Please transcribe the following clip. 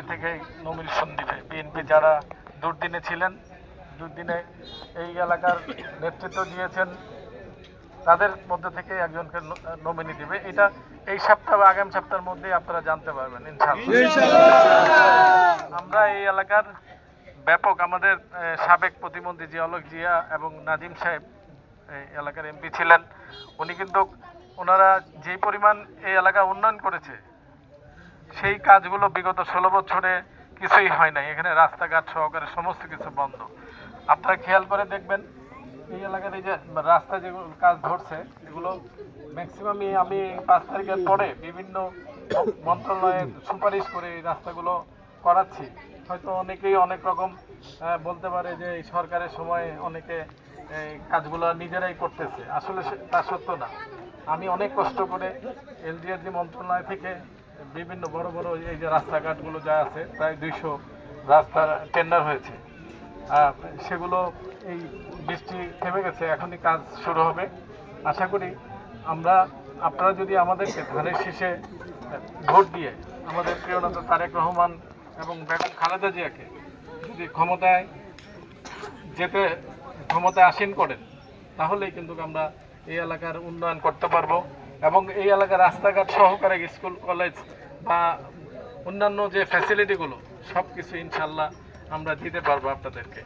থেকেই নমিনেশন দিবে। বিএনপি যারা দুর্দিনে ছিলেন, দুর্দিনে এই এলাকার নেতৃত্ব দিয়েছেন, তাদের মধ্যে থেকে একজনকে নমিনি দিবে। এটা এই সপ্তাহ বা আগামী সপ্তাহের মধ্যেই আপনারা জানতে পারবেন ইনশাআল্লাহ। আমরা এই এলাকার ব্যাপক আমাদের সাবেক প্রতিমন্ত্রী জিয়াউল জিয়া এবং নাজিম সাহেব এই এলাকার এমপি ছিলেন। উনি কিন্তু ওনারা যেই পরিমাণ এই এলাকা উন্নয়ন করেছে, সেই কাজগুলো বিগত 16 বছরে কিছুই হয় নাই। এখানে রাস্তাঘাট সহকারে সমস্ত কিছু বন্ধ। আপনারা খেয়াল করে দেখবেন এই এলাকার এই যে রাস্তা যেগুলো কাজ ধরছে, এগুলো ম্যাক্সিমামই আমি 5 তারিখের পরে বিভিন্ন মন্ত্রণালয়ে সুপারিশ করে এই রাস্তাগুলো করাচ্ছি। হয়তো অনেকেই অনেক রকম বলতে পারে যে এই সরকারের সময় অনেকে এই কাজগুলো নিজেরাই করতেছে, আসলে তা সত্য না। আমি অনেক কষ্ট করে এলজিআরজি মন্ত্রণালয় থেকে বিভিন্ন বড় বড় এই যে রাস্তাঘাটগুলো যা আছে, প্রায় 200 রাস্তার টেন্ডার হয়েছে। সেগুলো এই বৃষ্টি থেমে গেছে, এখনই কাজ শুরু হবে। আশা করি আপনারা যদি আমাদেরকে ধানের শীষে ভোট দিয়ে আমাদের প্রিয় নেতা তারেক রহমান এবং বেগম খালেদা জিয়াকে যদি ক্ষমতায় আসীন করেন, তাহলেই কিন্তু আমরা এই এলাকার উন্নয়ন করতে পারবো এবং এই এলাকার রাস্তাঘাট সহকারে স্কুল কলেজ বা অন্যান্য যে ফ্যাসিলিটিগুলো সব কিছু ইনশাল্লাহ আমরা দিতে পারবো আপনাদেরকে।